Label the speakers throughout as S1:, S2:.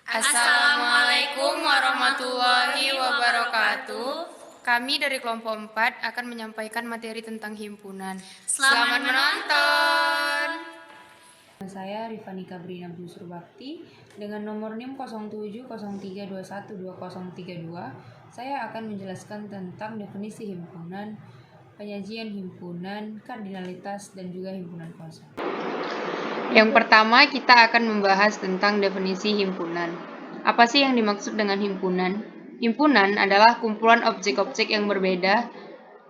S1: Assalamualaikum warahmatullahi wabarakatuh.
S2: Kami dari kelompok 4 akan menyampaikan materi tentang himpunan.
S1: Selamat menonton.
S3: Saya Rifani Kabrina Busur Bakti dengan nomor NIM 0703212032. Saya akan menjelaskan tentang definisi himpunan, penyajian himpunan, kardinalitas, dan juga himpunan konsep.
S2: Yang pertama, kita akan membahas tentang definisi himpunan. Apa sih yang dimaksud dengan himpunan? Himpunan adalah kumpulan objek-objek yang berbeda,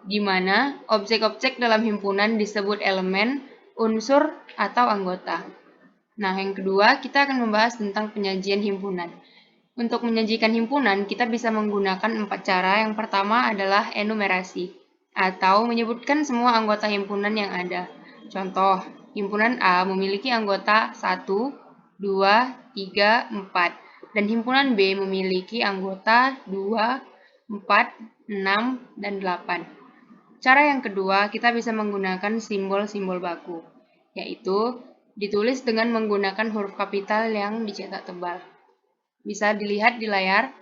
S2: di mana objek-objek dalam himpunan disebut elemen, unsur, atau anggota. Nah, yang kedua, kita akan membahas tentang penyajian himpunan. Untuk menyajikan himpunan, kita bisa menggunakan 4 cara. Yang pertama adalah enumerasi, atau menyebutkan semua anggota himpunan yang ada. Contoh, himpunan A memiliki anggota 1, 2, 3, 4, dan himpunan B memiliki anggota 2, 4, 6, dan 8. Cara yang kedua, kita bisa menggunakan simbol-simbol baku, yaitu ditulis dengan menggunakan huruf kapital yang dicetak tebal. Bisa dilihat di layar,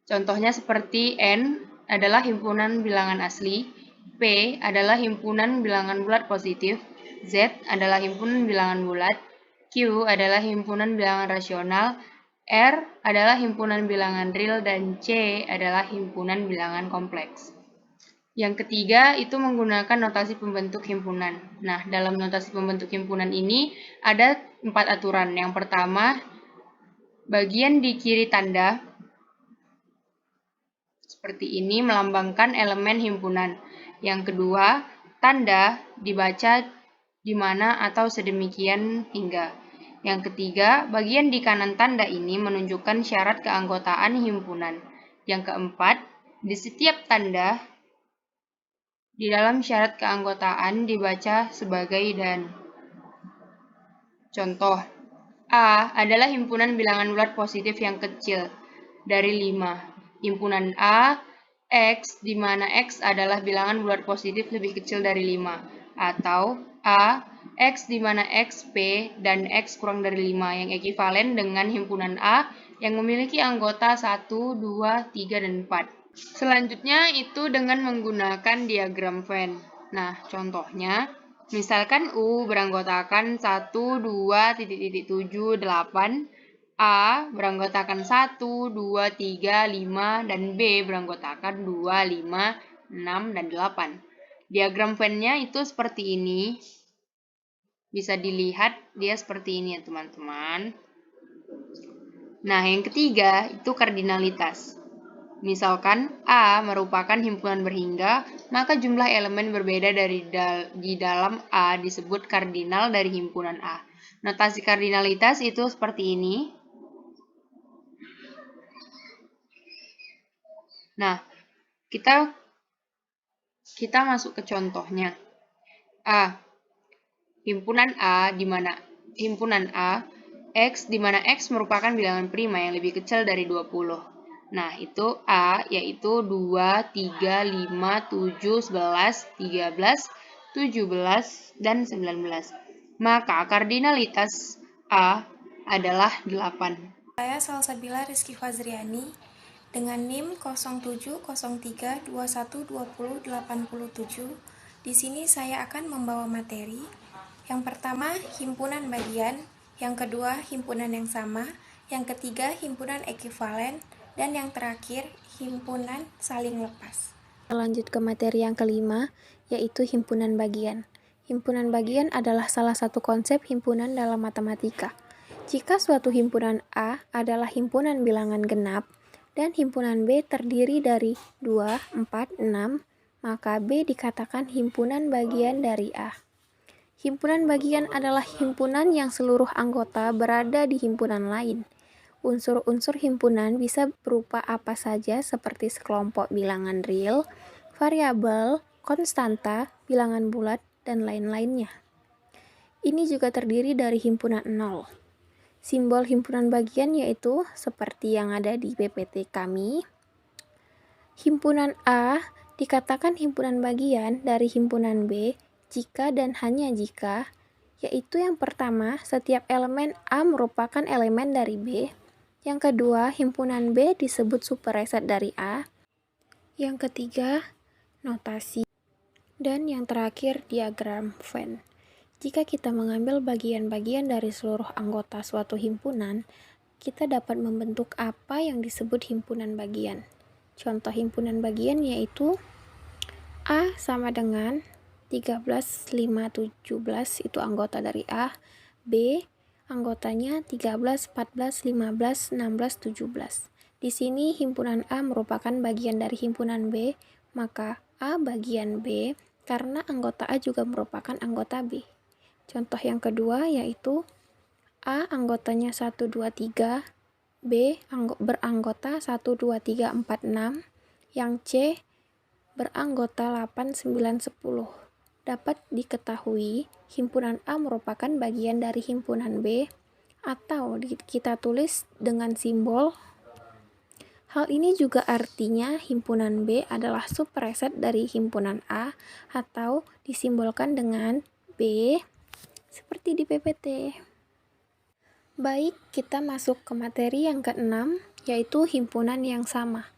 S2: contohnya seperti N adalah himpunan bilangan asli, P adalah himpunan bilangan bulat positif, Z adalah himpunan bilangan bulat, Q adalah himpunan bilangan rasional, R adalah himpunan bilangan real, dan C adalah himpunan bilangan kompleks. Yang ketiga itu menggunakan notasi pembentuk himpunan. Nah, dalam notasi pembentuk himpunan ini ada 4 aturan. Yang pertama, bagian di kiri tanda seperti ini melambangkan elemen himpunan. Yang kedua, tanda dibaca di mana atau sedemikian hingga. Yang ketiga, bagian di kanan tanda ini menunjukkan syarat keanggotaan himpunan. Yang keempat, di setiap tanda di dalam syarat keanggotaan dibaca sebagai dan. Contoh, A adalah himpunan bilangan bulat positif yang kecil dari 5. Himpunan A, X, di mana X adalah bilangan bulat positif lebih kecil dari 5. Atau A, X di mana X, P, dan X kurang dari 5 yang ekivalen dengan himpunan A yang memiliki anggota 1, 2, 3, dan 4. Selanjutnya itu dengan menggunakan diagram Venn. Nah, contohnya, misalkan U beranggotakan 1, 2, 7, 8, A beranggotakan 1, 2, 3, 5, dan B beranggotakan 2, 5, 6, dan 8. Diagram Venn-nya itu seperti ini. Bisa dilihat dia seperti ini ya teman-teman. Nah, yang ketiga itu kardinalitas. Misalkan A merupakan himpunan berhingga, maka jumlah elemen berbeda di dalam A disebut kardinal dari himpunan A. Notasi kardinalitas itu seperti ini. Nah, kita masuk ke contohnya. A. Himpunan A di mana himpunan A X di mana X merupakan bilangan prima yang lebih kecil dari 20. Nah, itu A yaitu 2, 3, 5, 7, 11, 13, 17, dan 19. Maka kardinalitas A adalah 8.
S4: Saya Salsabila Rizky Fazriani dengan NIM 0703212087. Di sini saya akan membawa materi. Yang pertama, himpunan bagian, yang kedua, himpunan yang sama, yang ketiga, himpunan ekivalen, dan yang terakhir, himpunan saling lepas. Lanjut ke materi yang kelima, yaitu himpunan bagian. Himpunan bagian adalah salah satu konsep himpunan dalam matematika. Jika suatu himpunan A adalah himpunan bilangan genap dan himpunan B terdiri dari 2, 4, 6, maka B dikatakan himpunan bagian dari A. Himpunan bagian adalah himpunan yang seluruh anggota berada di himpunan lain. Unsur-unsur himpunan bisa berupa apa saja seperti sekelompok bilangan real, variabel, konstanta, bilangan bulat, dan lain-lainnya. Ini juga terdiri dari himpunan 0. Simbol himpunan bagian yaitu seperti yang ada di PPT kami. Himpunan A dikatakan himpunan bagian dari himpunan B jika dan hanya jika, yaitu yang pertama, setiap elemen A merupakan elemen dari B. Yang kedua, himpunan B disebut superset dari A. Yang ketiga, notasi. Dan yang terakhir, diagram Venn. Jika kita mengambil bagian-bagian dari seluruh anggota suatu himpunan, kita dapat membentuk apa yang disebut himpunan bagian. Contoh himpunan bagian yaitu A sama dengan 13, 5, 17 itu anggota dari A. B anggotanya 13, 14, 15, 16, 17. Di sini himpunan A merupakan bagian dari himpunan B, maka A bagian B karena anggota A juga merupakan anggota B. Contoh yang kedua yaitu A anggotanya 1, 2, 3, B beranggota 1, 2, 3, 4, 6, yang C beranggota 8, 9, 10. Dapat diketahui himpunan A merupakan bagian dari himpunan B atau kita tulis dengan simbol. Hal ini juga artinya himpunan B adalah superset dari himpunan A atau disimbolkan dengan B seperti di PPT. Baik, kita masuk ke materi yang keenam, yaitu himpunan yang sama.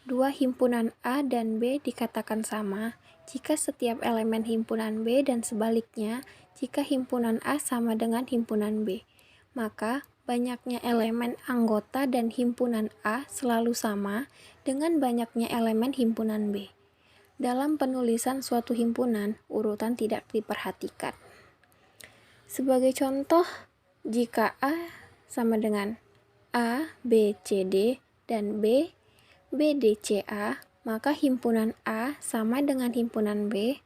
S4: Dua himpunan A dan B dikatakan sama jika setiap elemen himpunan B dan sebaliknya jika himpunan A sama dengan himpunan B. Maka banyaknya elemen anggota dan himpunan A selalu sama dengan banyaknya elemen himpunan B. Dalam penulisan suatu himpunan, urutan tidak diperhatikan. Sebagai contoh, jika A sama dengan A, B, C, D, dan B, B, D, C, A, maka himpunan A sama dengan himpunan B.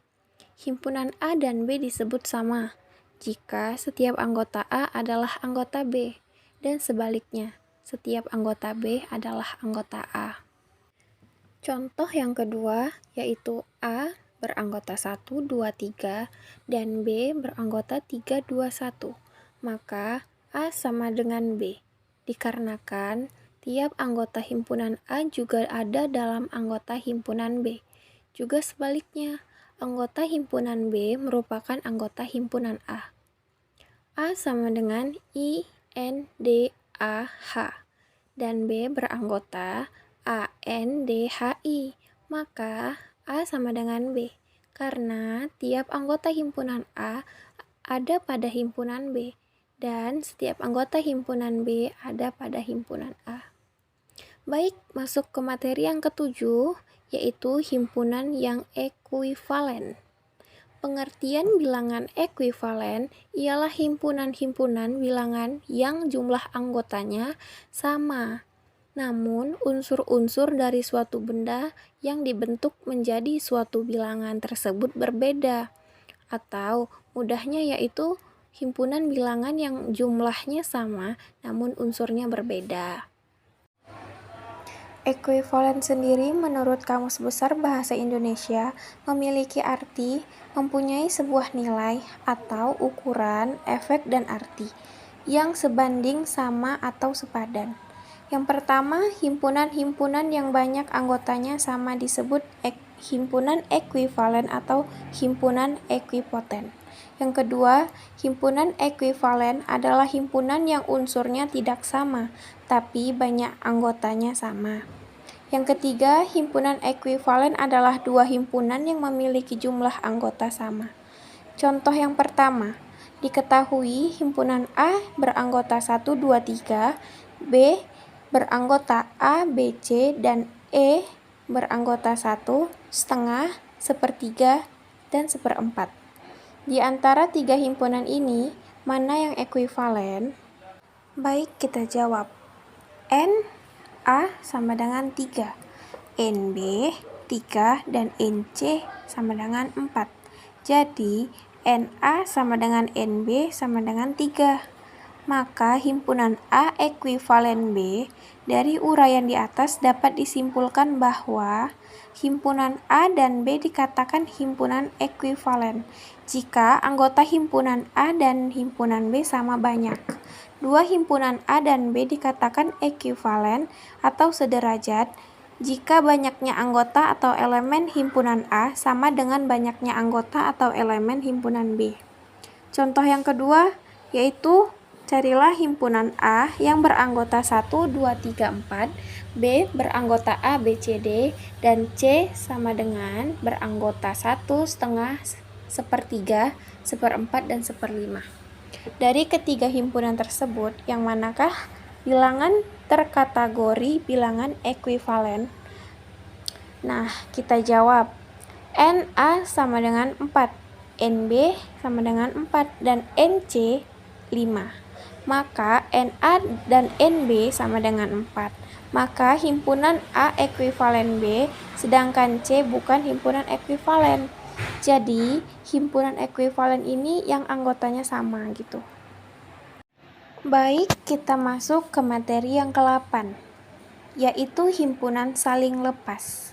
S4: Himpunan A dan B disebut sama jika setiap anggota A adalah anggota B, dan sebaliknya, setiap anggota B adalah anggota A. Contoh yang kedua yaitu A beranggota 1, 2, 3, dan B beranggota 3, 2, 1. Maka A sama dengan B, dikarenakan tiap anggota himpunan A juga ada dalam anggota himpunan B. Juga sebaliknya, anggota himpunan B merupakan anggota himpunan A. A sama dengan I, N, D, A, H, dan B beranggota A, N, D, H, I. Maka A sama dengan B, karena tiap anggota himpunan A ada pada himpunan B, dan setiap anggota himpunan B ada pada himpunan A. Baik, masuk ke materi yang ketujuh, yaitu himpunan yang ekuivalen. Pengertian bilangan ekuivalen ialah himpunan-himpunan bilangan yang jumlah anggotanya sama, namun unsur-unsur dari suatu benda yang dibentuk menjadi suatu bilangan tersebut berbeda, atau mudahnya yaitu himpunan bilangan yang jumlahnya sama namun unsurnya berbeda. Ekuivalen sendiri menurut Kamus Besar Bahasa Indonesia memiliki arti mempunyai sebuah nilai atau ukuran, efek, dan arti yang sebanding, sama, atau sepadan. Yang pertama, himpunan-himpunan yang banyak anggotanya sama disebut himpunan ekuivalen atau himpunan ekuipoten. Yang kedua, himpunan ekuivalen adalah himpunan yang unsurnya tidak sama, tapi banyak anggotanya sama. Yang ketiga, himpunan ekuivalen adalah dua himpunan yang memiliki jumlah anggota sama. Contoh yang pertama, diketahui himpunan A beranggota 1, 2, 3, B beranggota A, B, C, dan E beranggota 1, setengah, sepertiga, dan seperempat. Di antara tiga himpunan ini, mana yang ekuivalen? Baik, kita jawab. N A sama dengan 3, NB 3, dan NC sama dengan 4. Jadi, NA sama dengan NB sama dengan 3. Maka himpunan A ekuivalen B. Dari uraian di atas dapat disimpulkan bahwa himpunan A dan B dikatakan himpunan ekuivalen jika anggota himpunan A dan himpunan B sama banyak. Dua himpunan A dan B dikatakan ekuivalen atau sederajat jika banyaknya anggota atau elemen himpunan A sama dengan banyaknya anggota atau elemen himpunan B. Contoh yang kedua yaitu carilah himpunan A yang beranggota 1, 2, 3, 4, B beranggota A, B, C, D, dan C sama dengan beranggota 1, setengah, sepertiga, seperempat, dan seperlima. Dari ketiga himpunan tersebut, yang manakah bilangan terkategori bilangan ekuivalen? Nah, kita jawab. NA sama dengan 4, NB sama dengan 4, dan NC 5. Maka NA dan NB sama dengan 4. Maka himpunan A ekuivalen B, sedangkan C bukan himpunan ekuivalen. Jadi, himpunan ekuivalen ini yang anggotanya sama gitu. Baik, kita masuk ke materi yang ke-8, yaitu himpunan saling lepas.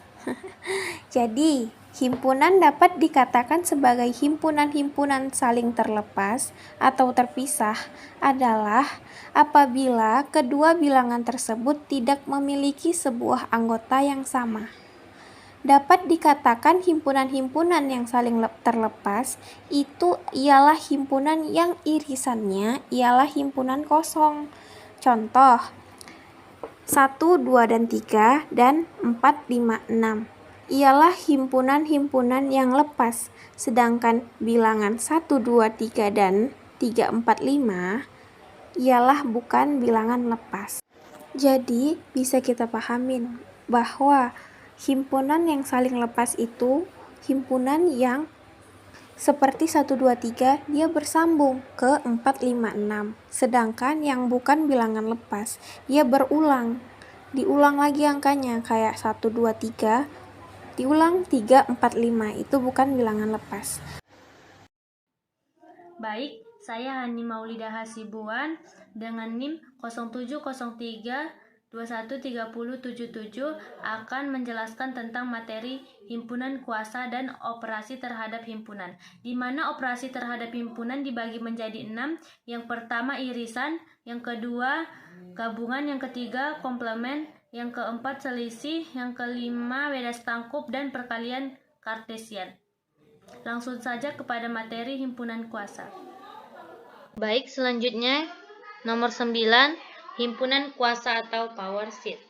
S4: Jadi, himpunan dapat dikatakan sebagai himpunan-himpunan saling terlepas atau terpisah adalah apabila kedua bilangan tersebut tidak memiliki sebuah anggota yang sama. Dapat dikatakan himpunan-himpunan yang saling terlepas itu ialah himpunan yang irisannya ialah himpunan kosong. Contoh, 1, 2, dan 3, dan 4, 5, 6 ialah himpunan-himpunan yang lepas, sedangkan bilangan 1, 2, 3, dan 3, 4, 5 ialah bukan bilangan lepas. Jadi, bisa kita pahamin bahwa himpunan yang saling lepas itu himpunan yang seperti 1, 2, 3 dia bersambung ke 4, 5, 6. Sedangkan yang bukan bilangan lepas dia berulang. Diulang lagi angkanya kayak 1, 2, 3 diulang 3, 4, 5. Itu bukan bilangan lepas.
S5: Baik, saya Hani Maulida Hasibuan dengan NIM 0703213077 akan menjelaskan tentang materi himpunan kuasa dan operasi terhadap himpunan, di mana operasi terhadap himpunan dibagi menjadi 6. Yang pertama irisan, yang kedua gabungan, yang ketiga komplement, yang keempat selisih, yang kelima beda setangkup, dan perkalian kartesian. Langsung saja kepada materi himpunan kuasa.
S2: Baik, selanjutnya nomor 9, himpunan kuasa atau power sheet.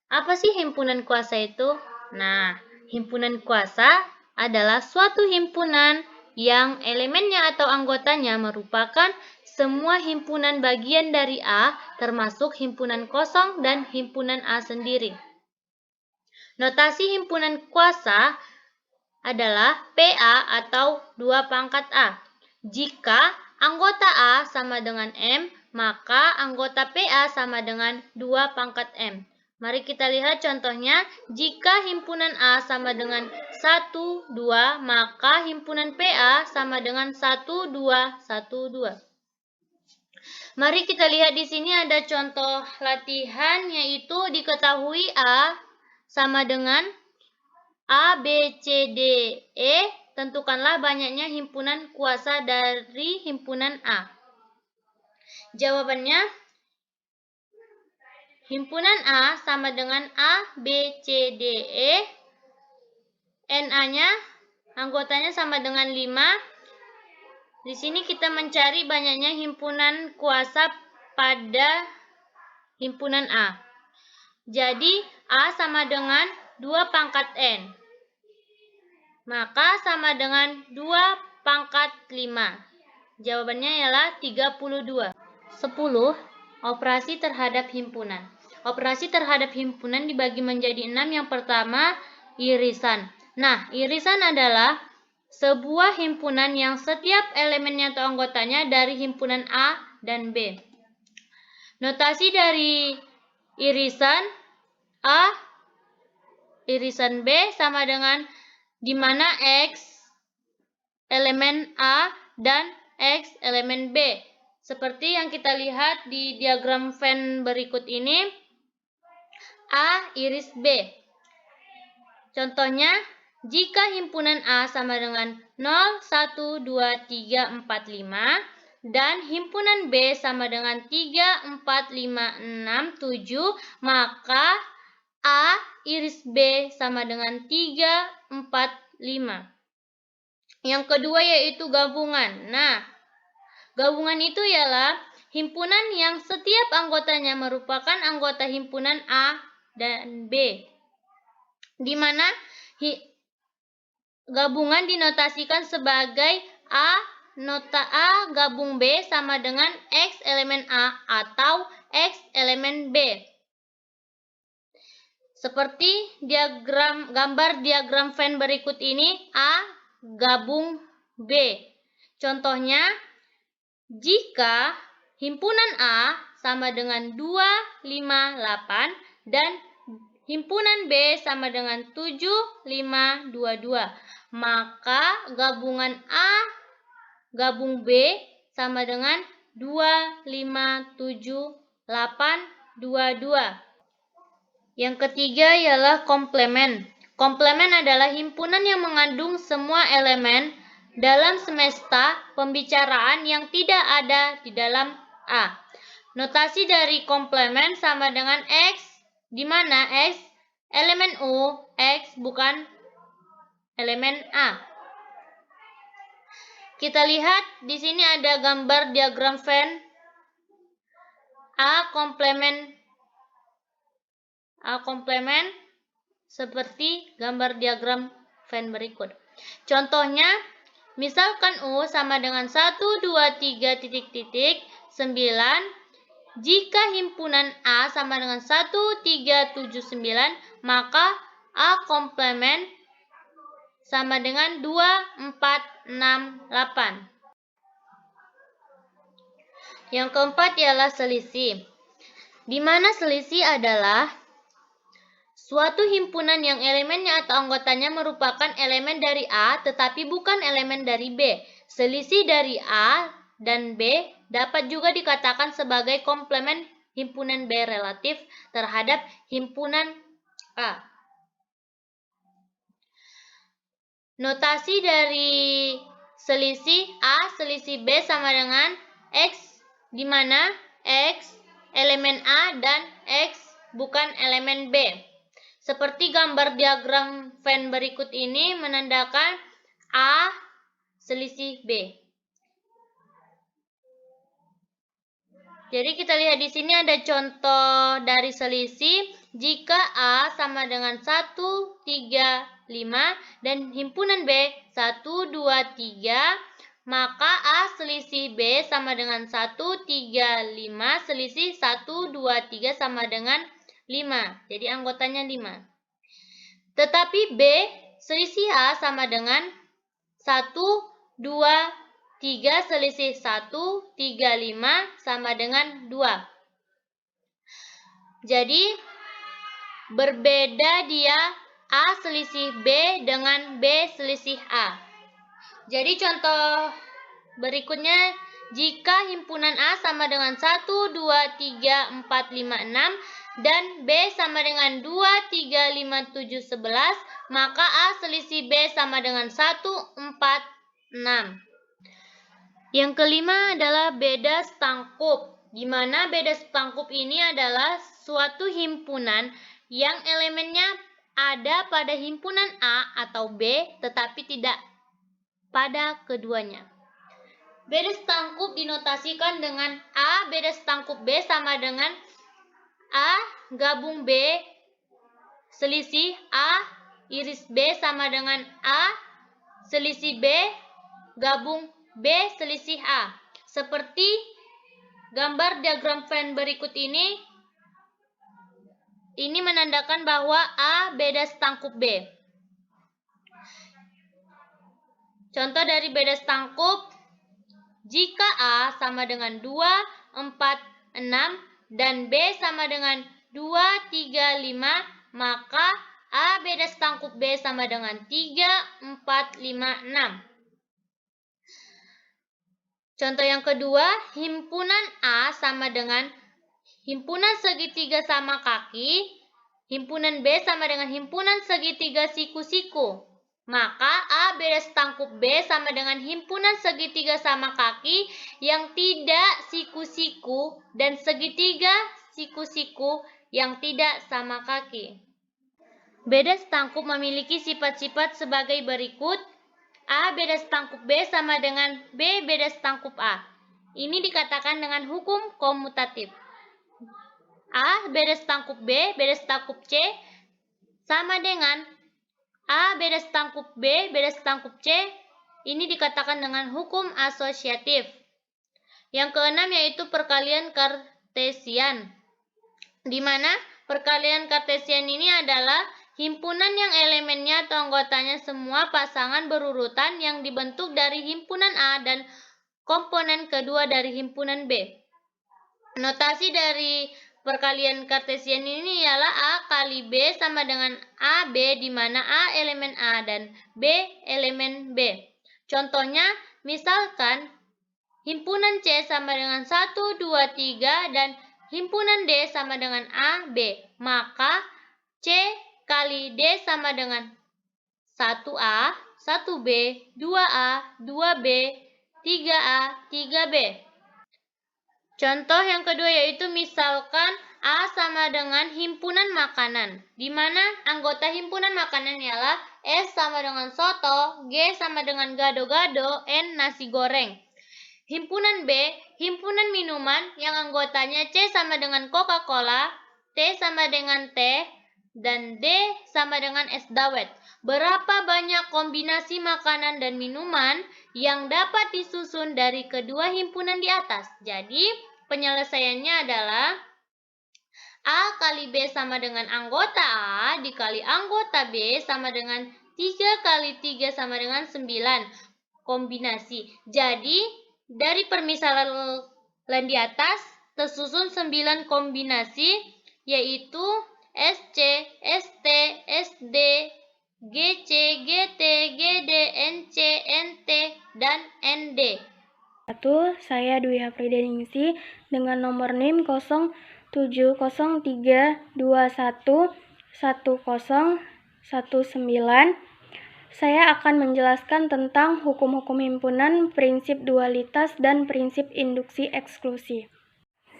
S2: Apa sih himpunan kuasa itu? Nah, himpunan kuasa adalah suatu himpunan yang elemennya atau anggotanya merupakan semua himpunan bagian dari A, termasuk himpunan kosong dan himpunan A sendiri. Notasi himpunan kuasa adalah PA atau 2 pangkat A. Jika anggota A sama dengan M, maka anggota PA sama dengan 2 pangkat M. Mari kita lihat contohnya. Jika himpunan A sama dengan 1, 2, maka himpunan PA sama dengan 1, 2, 1, 2. Mari kita lihat di sini ada contoh latihan, yaitu diketahui A sama dengan A, B, C, D, E. Tentukanlah banyaknya himpunan kuasa dari himpunan A. Jawabannya, himpunan A sama dengan A, B, C, D, E. NA-nya, anggotanya sama dengan 5. Di sini kita mencari banyaknya himpunan kuasa pada himpunan A. Jadi, A sama dengan 2 pangkat N. Maka sama dengan 2 pangkat 5. Jawabannya ialah 32. 10. Operasi terhadap himpunan. Operasi terhadap himpunan dibagi menjadi 6. Yang pertama, irisan. Nah, irisan adalah sebuah himpunan yang setiap elemennya atau anggotanya dari himpunan A dan B. Notasi dari irisan A, irisan B sama dengan di mana X elemen A dan X elemen B. Seperti yang kita lihat di diagram Venn berikut ini, A iris B. Contohnya, jika himpunan A sama dengan 0, 1, 2, 3, 4, 5 dan himpunan B sama dengan 3, 4, 5, 6, 7, maka A iris B sama dengan 3, 4, 5. Yang kedua yaitu gabungan. Nah, gabungan itu ialah
S5: himpunan yang setiap anggotanya merupakan anggota himpunan A dan B, di mana gabungan dinotasikan sebagai A nota A gabung B sama dengan X elemen A atau X elemen B. Seperti gambar diagram Venn berikut ini, A gabung B. Contohnya, jika himpunan A sama dengan 2, 5, 8 dan himpunan B sama dengan 7, 5, 2, 2, maka gabungan A gabung B sama dengan 2, 5, 7, 8, 2, 2. Yang ketiga ialah komplemen. Komplemen adalah himpunan yang mengandung semua elemen dalam semesta pembicaraan yang tidak ada di dalam A. Notasi dari komplemen sama dengan X, di mana X elemen U, X bukan elemen A. Kita lihat di sini ada gambar diagram Venn A komplemen seperti gambar diagram Venn berikut. Contohnya, misalkan U sama dengan 1, 2, 3, titik, titik, 9. Jika himpunan A sama dengan 1, 3, 7, 9, maka A komplemen sama dengan 2, 4, 6, 8. Yang keempat ialah selisih, di mana selisih adalah suatu himpunan yang elemennya atau anggotanya merupakan elemen dari A tetapi bukan elemen dari B. Selisih dari A dan B dapat juga dikatakan sebagai komplemen himpunan B relatif terhadap himpunan A. Notasi dari selisih A selisih B sama dengan X, di mana X elemen A dan X bukan elemen B. Seperti gambar diagram Venn berikut ini menandakan A selisih B. Jadi kita lihat di sini ada contoh dari selisih. Jika A sama dengan 1, 3, 5 dan himpunan B 1, 2, 3, maka A selisih B sama dengan 1, 3, 5, selisih 1, 2, 3 sama dengan 5. Jadi anggotanya 5. Tetapi B selisih A sama dengan 1, 2, 3, selisih 1, 3, 5 sama dengan 2. Jadi berbeda dia A selisih B dengan B selisih A. Jadi contoh berikutnya, jika himpunan A sama dengan 1, 2, 3, 4, 5, 6 dan B sama dengan 2, 3, 5, 7, 11, maka A selisih B sama dengan 1, 4, 6. Yang kelima adalah beda stangkup, di mana beda stangkup ini adalah suatu himpunan yang elemennya ada pada himpunan A atau B tetapi tidak pada keduanya. Beda stangkup dinotasikan dengan A beda stangkup B sama dengan A gabung B selisih A iris B sama dengan A selisih B gabung B selisih A. Seperti gambar diagram Venn berikut ini menandakan bahwa A beda stangkup B. Contoh dari beda stangkup, jika A sama dengan 2, 4, 6 dan B sama dengan 2, 3, 5, maka A beda stangkup B sama dengan 3, 4, 5, 6. Contoh yang kedua, himpunan A sama dengan himpunan segitiga sama kaki, himpunan B sama dengan himpunan segitiga siku-siku. Maka A beda stangkup B sama dengan himpunan segitiga sama kaki yang tidak siku-siku dan segitiga siku-siku yang tidak sama kaki. Beda stangkup memiliki sifat-sifat sebagai berikut. A beda stangkup B sama dengan B beda stangkup A. Ini dikatakan dengan hukum komutatif. A beres tangkup B beres tangkup C sama dengan A beres tangkup B beres tangkup C. Ini dikatakan dengan hukum asosiatif. Yang keenam yaitu perkalian kartesian, di mana perkalian kartesian ini adalah himpunan yang elemennya atau anggotanya semua pasangan berurutan yang dibentuk dari himpunan A dan komponen kedua dari himpunan B. Notasi dari perkalian kartesian ini ialah A kali B sama dengan AB, di mana A elemen A dan B elemen B. Contohnya, misalkan himpunan C sama dengan 1, 2, 3 dan himpunan D sama dengan A, B. Maka C kali D sama dengan 1A, 1B, 2A, 2B, 3A, 3B. Contoh yang kedua yaitu misalkan A sama dengan himpunan makanan, di mana anggota himpunan makanan ialah S sama dengan soto, G sama dengan gado-gado, N nasi goreng. Himpunan B, himpunan minuman yang anggotanya C sama dengan Coca-Cola, T sama dengan teh, dan D sama dengan es dawet. Berapa banyak kombinasi makanan dan minuman yang dapat disusun dari kedua himpunan di atas? Jadi, penyelesaiannya adalah A kali B sama dengan anggota A dikali anggota B sama dengan 3 kali 3 sama dengan 9 kombinasi. Jadi, dari permisalan di atas tersusun 9 kombinasi, yaitu SC, ST, SD, GC, GT, GD, NC, NT, dan ND.
S6: Saya Dwi Hafrideningsi dengan nomor NIM 0703211019. Saya akan menjelaskan tentang hukum-hukum himpunan, prinsip dualitas, dan prinsip induksi eksklusi.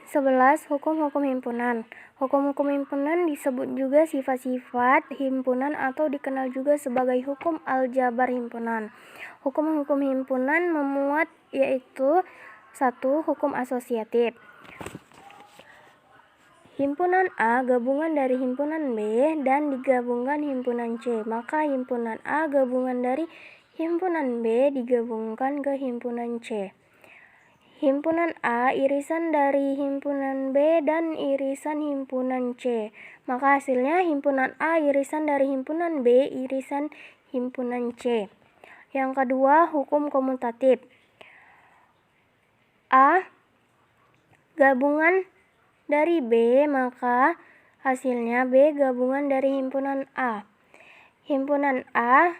S6: 11. Hukum-hukum himpunan. Hukum-hukum himpunan disebut juga sifat-sifat himpunan atau dikenal juga sebagai hukum aljabar himpunan. Hukum-hukum himpunan memuat yaitu 1. Hukum asosiatif. Himpunan A gabungan dari himpunan B dan digabungkan himpunan C, maka himpunan A gabungan dari himpunan B digabungkan ke himpunan C. Himpunan A irisan dari himpunan B dan irisan himpunan C, maka hasilnya himpunan A irisan dari himpunan B irisan himpunan C. Yang kedua, hukum komutatif. A gabungan dari B, maka hasilnya B gabungan dari himpunan A. Himpunan A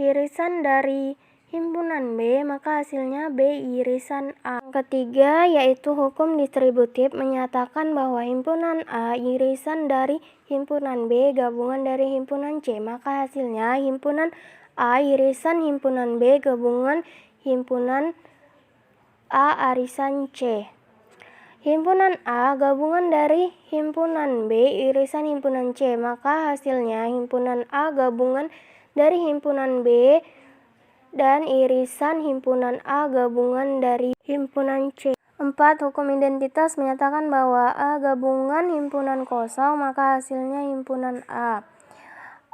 S6: irisan dari himpunan B, maka hasilnya B irisan A. Yang ketiga yaitu hukum distributif, menyatakan bahwa himpunan A irisan dari himpunan B gabungan dari himpunan C, maka hasilnya himpunan A irisan himpunan B gabungan himpunan A irisan C. Himpunan A gabungan dari himpunan B irisan himpunan C, maka hasilnya himpunan A gabungan dari himpunan B dan irisan himpunan A gabungan dari himpunan C. 4. Hukum identitas menyatakan bahwa A gabungan himpunan kosong, maka hasilnya himpunan A.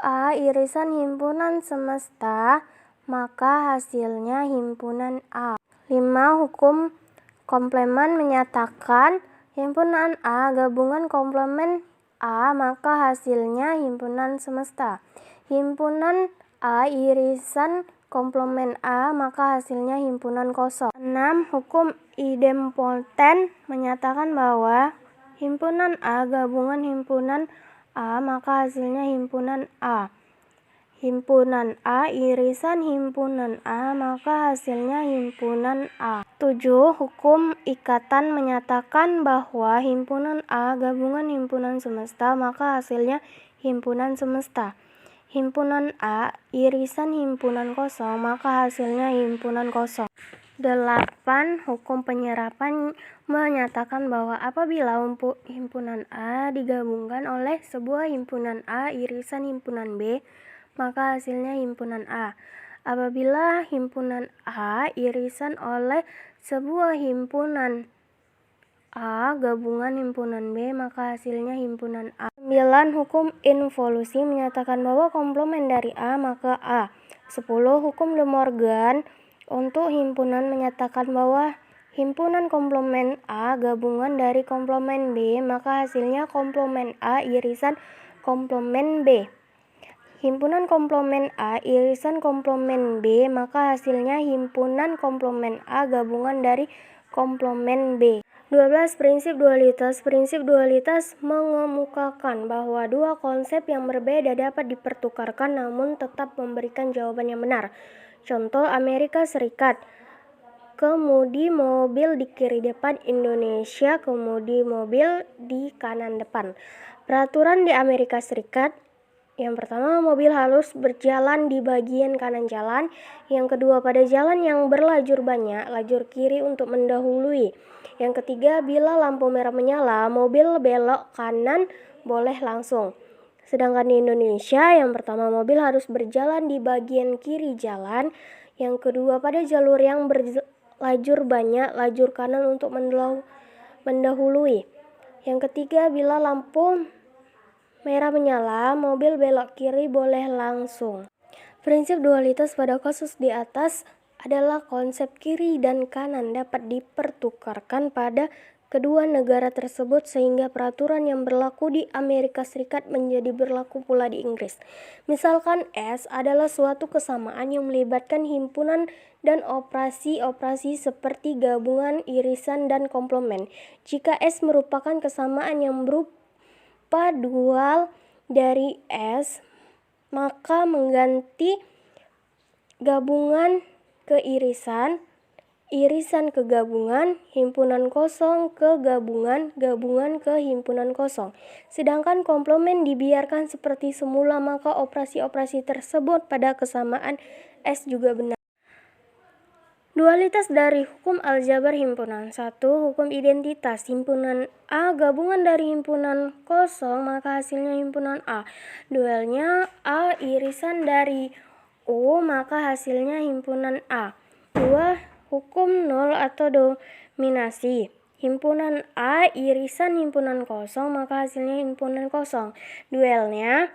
S6: A irisan himpunan semesta, maka hasilnya himpunan A. 5. Hukum komplemen menyatakan himpunan A gabungan komplemen A, maka hasilnya himpunan semesta. Himpunan A irisan komplemen A, maka hasilnya himpunan kosong. 6. Hukum idempoten menyatakan bahwa himpunan A gabungan himpunan A, maka hasilnya himpunan A. Himpunan A irisan himpunan A, maka hasilnya himpunan A. 7. Hukum ikatan menyatakan bahwa himpunan A gabungan himpunan semesta, maka hasilnya himpunan semesta. Himpunan A irisan himpunan kosong, maka hasilnya himpunan kosong. 8. Hukum penyerapan menyatakan bahwa apabila himpunan A digabungkan oleh sebuah himpunan A irisan himpunan B, maka hasilnya himpunan A. Apabila himpunan A irisan oleh sebuah himpunan A gabungan himpunan B, maka hasilnya himpunan A. 9. Hukum involusi menyatakan bahwa komplement dari A maka A. 10. Hukum De Morgan untuk himpunan menyatakan bahwa himpunan komplement A gabungan dari komplement B, maka hasilnya komplement A irisan komplement B. Himpunan komplement A irisan komplement B, maka hasilnya himpunan komplement A gabungan dari komplement B. 12. Prinsip dualitas. Prinsip dualitas mengemukakan bahwa dua konsep yang berbeda dapat dipertukarkan namun tetap memberikan jawaban yang benar. Contoh Amerika Serikat. Kemudi mobil di kiri depan, Indonesia kemudi mobil di kanan depan. Peraturan di Amerika Serikat. Yang pertama, mobil harus berjalan di bagian kanan jalan. Yang kedua, pada jalan yang berlajur banyak, lajur kiri untuk mendahului. Yang ketiga, bila lampu merah menyala, mobil belok kanan boleh langsung. Sedangkan di Indonesia, yang pertama, mobil harus berjalan di bagian kiri jalan. Yang kedua, pada jalur yang berlajur banyak, lajur kanan untuk mendahului. Yang ketiga, bila lampu merah menyala, mobil belok kiri boleh langsung. Prinsip dualitas pada kasus di atas adalah konsep kiri dan kanan dapat dipertukarkan pada kedua negara tersebut sehingga peraturan yang berlaku di Amerika Serikat menjadi berlaku pula di Inggris. Misalkan S adalah suatu kesamaan yang melibatkan himpunan dan operasi-operasi seperti gabungan, irisan, dan komplement. Jika S merupakan kesamaan yang berupa dual dari S, maka mengganti gabungan ke irisan, irisan ke gabungan, himpunan kosong ke gabungan, gabungan ke himpunan kosong. Sedangkan komplement dibiarkan seperti semula, maka operasi-operasi tersebut pada kesamaan S juga benar. Dualitas dari hukum aljabar himpunan. 1. Hukum identitas. Himpunan A gabungan dari himpunan kosong, maka hasilnya himpunan A. Dualnya A irisan dari U, maka hasilnya himpunan A. 2. Hukum nol atau dominasi. Himpunan A irisan himpunan kosong, maka hasilnya himpunan kosong. Dualnya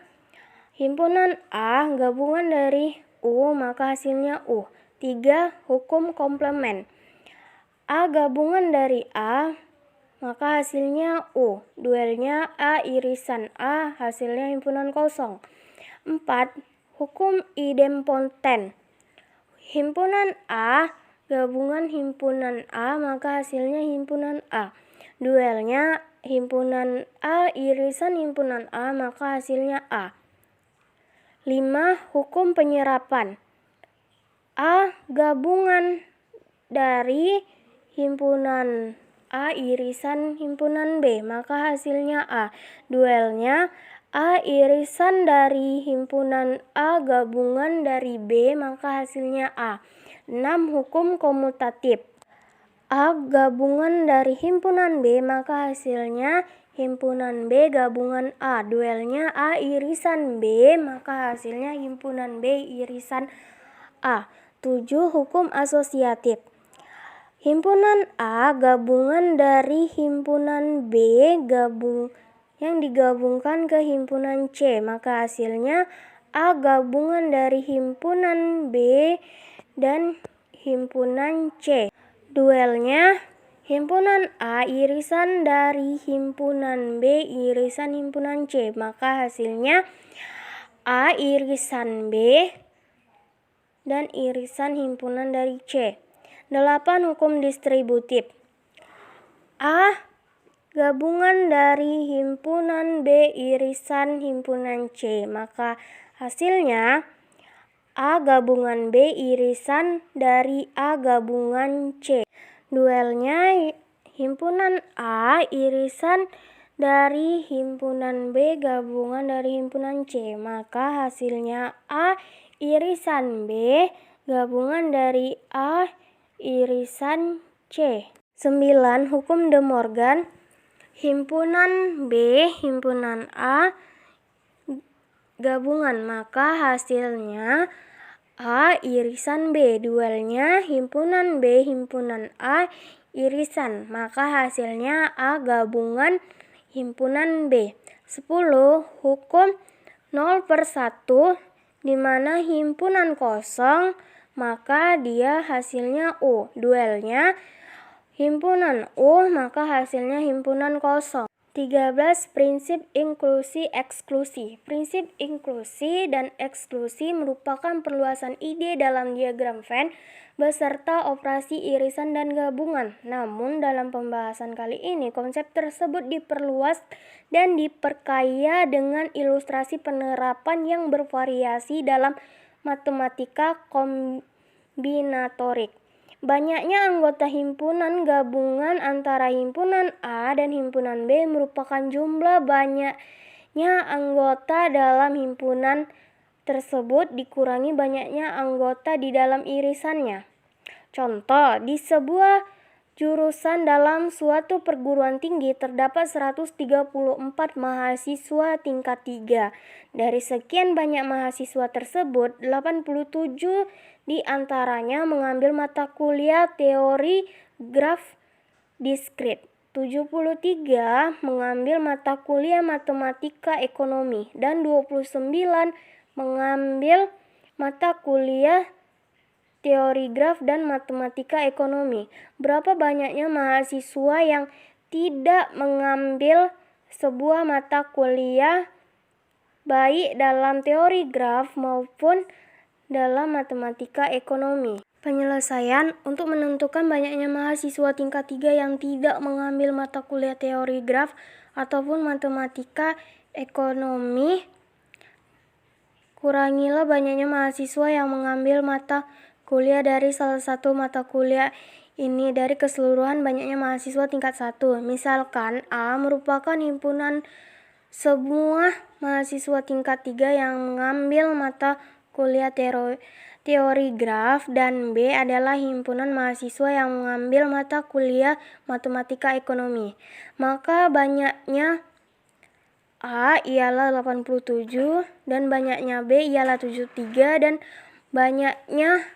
S6: himpunan A gabungan dari U, maka hasilnya U. 3. Hukum komplement. A gabungan dari A, maka hasilnya U. Dualnya A irisan A, hasilnya himpunan kosong. 4. Hukum idempoten. Himpunan A gabungan himpunan A, maka hasilnya himpunan A. Dualnya himpunan A irisan himpunan A, maka hasilnya A. 5. Hukum penyerapan. A gabungan dari himpunan A irisan himpunan B, maka hasilnya A. Dualnya A irisan dari himpunan A gabungan dari B, maka hasilnya A. 6. Hukum komutatif. A gabungan dari himpunan B, maka hasilnya himpunan B gabungan A. Dualnya A irisan B, maka hasilnya himpunan B irisan A. 7. Hukum asosiatif. Himpunan A gabungan dari himpunan B yang digabungkan ke himpunan C, maka hasilnya A gabungan dari himpunan B dan himpunan C. Dualnya himpunan A irisan dari himpunan B irisan himpunan C, maka hasilnya A irisan B dan irisan himpunan dari C. 8. Hukum distributif. A gabungan dari himpunan B irisan himpunan C, maka hasilnya A gabungan B irisan dari A gabungan C. Dualnya himpunan A irisan dari himpunan B gabungan dari himpunan C, maka hasilnya A irisan B gabungan dari A irisan C. 9. Hukum De Morgan. Himpunan B himpunan A gabungan, maka hasilnya A irisan B. Dualnya himpunan B himpunan A irisan. Maka hasilnya A gabungan himpunan B. 10. Hukum 0/1 di mana himpunan kosong, maka dia hasilnya U. Dualnya himpunan U, maka hasilnya himpunan kosong. 13. Prinsip inklusi eksklusi. Prinsip inklusi dan eksklusi merupakan perluasan ide dalam diagram Venn beserta operasi irisan dan gabungan. Namun dalam pembahasan kali ini konsep tersebut diperluas dan diperkaya dengan ilustrasi penerapan yang bervariasi dalam matematika kombinatorik. Banyaknya anggota himpunan gabungan antara himpunan A dan himpunan B merupakan jumlah banyaknya anggota dalam himpunan tersebut dikurangi banyaknya anggota di dalam irisannya. Contoh, di sebuah jurusan dalam suatu perguruan tinggi terdapat 134 mahasiswa tingkat 3. Dari sekian banyak mahasiswa tersebut, 87 di antaranya mengambil mata kuliah teori graf diskrit, 73 mengambil mata kuliah matematika ekonomi, dan 29 mengambil mata kuliah teori graf dan matematika ekonomi. Berapa banyaknya mahasiswa yang tidak mengambil sebuah mata kuliah baik dalam teori graf maupun dalam matematika ekonomi? Penyelesaian untuk menentukan banyaknya mahasiswa tingkat 3 yang tidak mengambil mata kuliah teori graf ataupun matematika ekonomi, kurangilah banyaknya mahasiswa yang mengambil mata kuliah dari salah satu mata kuliah ini dari keseluruhan banyaknya mahasiswa tingkat 1. Misalkan A merupakan himpunan semua mahasiswa tingkat 3 yang mengambil mata kuliah teori graf, dan B adalah himpunan mahasiswa yang mengambil mata kuliah matematika ekonomi. Maka banyaknya A ialah 87 dan banyaknya B ialah 73 dan banyaknya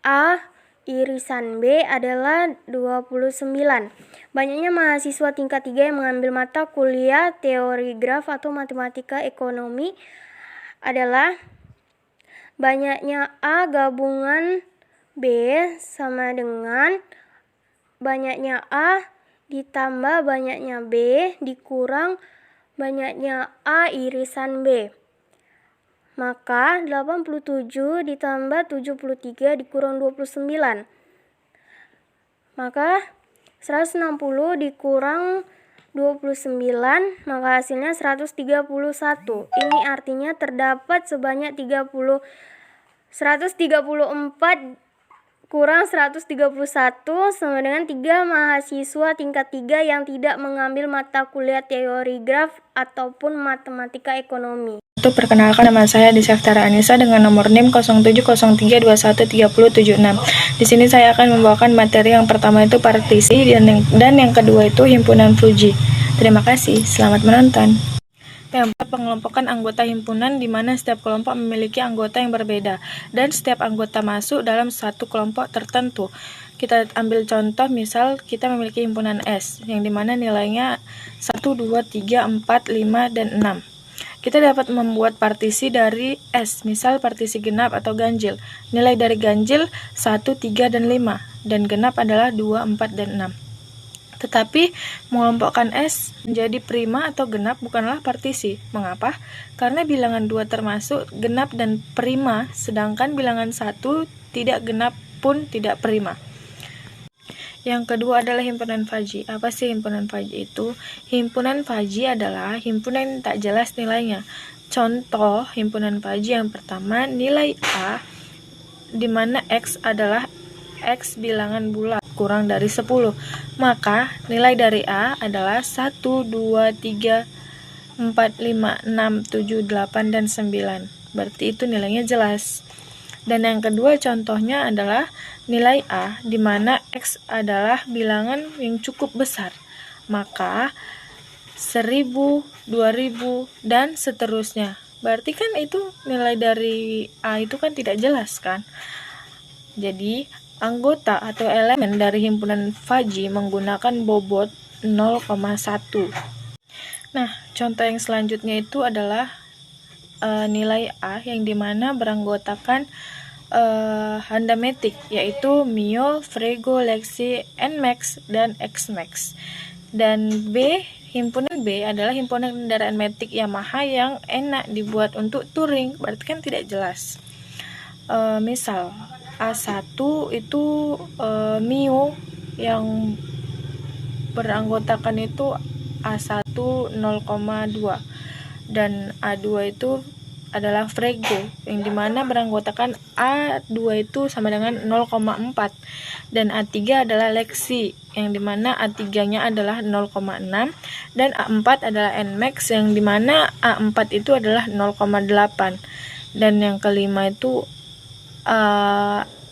S6: A irisan B adalah 29. Banyaknya mahasiswa tingkat 3 yang mengambil mata kuliah teori graf atau matematika ekonomi adalah banyaknya A gabungan B sama dengan banyaknya A ditambah banyaknya B dikurang banyaknya A irisan B. Maka 87 ditambah 73 dikurang 29. Maka 160 dikurang 29, maka hasilnya 131. Ini artinya terdapat sebanyak 134 kurang 131 sama dengan 3 mahasiswa tingkat 3 yang tidak mengambil mata kuliah teori graf ataupun matematika ekonomi.
S7: Untuk perkenalkan, nama saya Diseftara Anissa dengan nomor NIM 0703213076. Di sini saya akan membawakan materi yang pertama itu partisi dan yang kedua itu himpunan Fuji. Terima kasih, selamat menonton. Yang pertama, pengelompokan anggota himpunan di mana setiap kelompok memiliki anggota yang berbeda dan setiap anggota masuk dalam satu kelompok tertentu. Kita ambil contoh, misal kita memiliki himpunan S yang dimana nilainya 1, 2, 3, 4, 5, dan 6. Kita dapat membuat partisi dari S, misal partisi genap atau ganjil. Nilai dari ganjil 1, 3, dan 5, dan genap adalah 2, 4, dan 6. Tetapi mengelompokkan S menjadi prima atau genap bukanlah partisi. Mengapa? Karena bilangan 2 termasuk genap dan prima, sedangkan bilangan 1 tidak genap pun tidak prima. Yang kedua adalah himpunan faji. Apa sih himpunan faji itu? Himpunan faji adalah himpunan yang tak jelas nilainya. Contoh himpunan faji yang pertama, nilai A di mana X adalah X bilangan bulat kurang dari 10. Maka nilai dari A adalah 1, 2, 3, 4, 5, 6, 7, 8, dan 9. Berarti itu nilainya jelas. Dan yang kedua contohnya adalah nilai A di mana X adalah bilangan yang cukup besar. Maka 1000, 2000, dan seterusnya. Berarti kan itu nilai dari A itu kan tidak jelas kan? Jadi, anggota atau elemen dari himpunan Fuzzy menggunakan bobot 0,1. Nah, contoh yang selanjutnya itu adalah nilai A yang dimana beranggotakan Handamatic, yaitu Mio, Frego, Lexi, Nmax, dan Xmax. Dan B, himpunan B adalah himpunan kendaraan matic Yamaha yang enak dibuat untuk touring, berarti kan tidak jelas. Misal A1 itu Mio yang beranggotakan itu A1 0,2 dan A2 itu adalah Frego yang dimana beranggotakan A2 itu sama dengan 0,4 dan A3 adalah Lexi yang dimana A3 nya adalah 0,6 dan A4 adalah Nmax yang dimana A4 itu adalah 0,8 dan yang kelima itu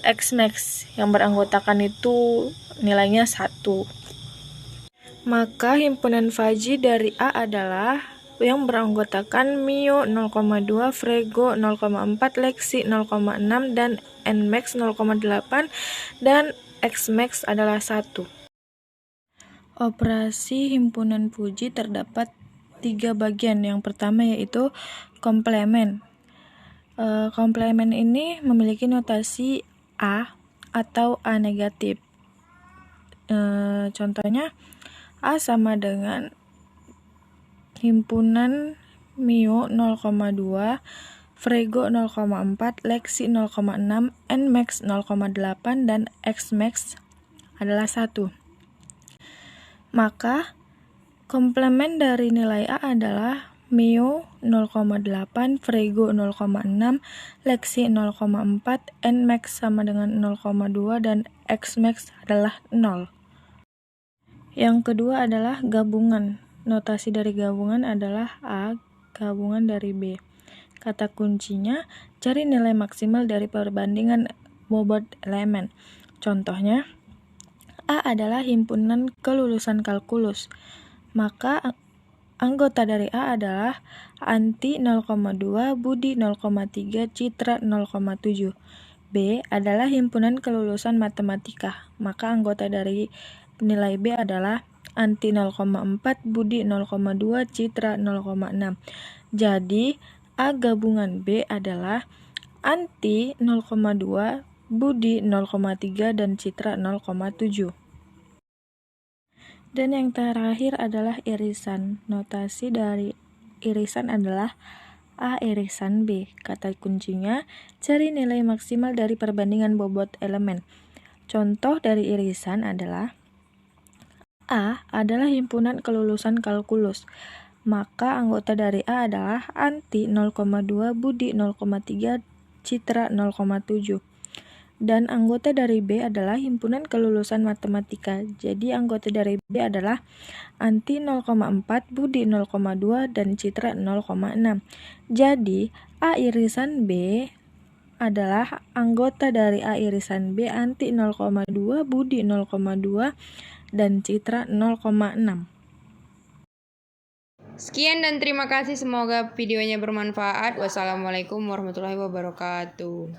S7: Xmax yang beranggotakan itu nilainya 1. Maka himpunan Fuzzy dari A adalah yang beranggotakan Mio 0,2, Frego 0,4, Lexi 0,6, dan Nmax 0,8, dan Xmax adalah 1. Operasi himpunan Fuzzy terdapat 3 bagian. Yang pertama yaitu komplemen. Komplemen ini memiliki notasi A atau A negatif. Contohnya A sama dengan himpunan Mio 0,2, Frego 0,4, Lexi 0,6, Nmax 0,8, dan Xmax adalah 1. Maka komplemen dari nilai A adalah Mio 0,8, Frego 0,6, Lexi 0,4, Nmax sama dengan 0,2, dan Xmax adalah 0. Yang kedua adalah gabungan. Notasi dari gabungan adalah A gabungan dari B. Kata kuncinya, cari nilai maksimal dari perbandingan bobot elemen. Contohnya, A adalah himpunan kelulusan kalkulus. Maka anggota dari A adalah Anti 0,2, Budi 0,3, Citra 0,7. B adalah himpunan kelulusan matematika. Maka anggota dari nilai B adalah Anti 0,4, Budi 0,2, Citra 0,6. Jadi, A gabungan B adalah Anti 0,2, Budi 0,3, dan Citra 0,7. Dan yang terakhir adalah irisan. Notasi dari irisan adalah A irisan B. Kata kuncinya, cari nilai maksimal dari perbandingan bobot elemen. Contoh dari irisan adalah A adalah himpunan kelulusan kalkulus. Maka anggota dari A adalah Anti 0,2, Budi 0,3, Citra 0,7. Dan anggota dari B adalah himpunan kelulusan matematika. Jadi anggota dari B adalah Anti 0,4, Budi 0,2, dan Citra 0,6. Jadi A irisan B adalah anggota dari A irisan B Anti 0,2, Budi 0,2, dan Citra 0,6.
S2: Sekian dan terima kasih. Semoga videonya bermanfaat. Wassalamualaikum warahmatullahi wabarakatuh.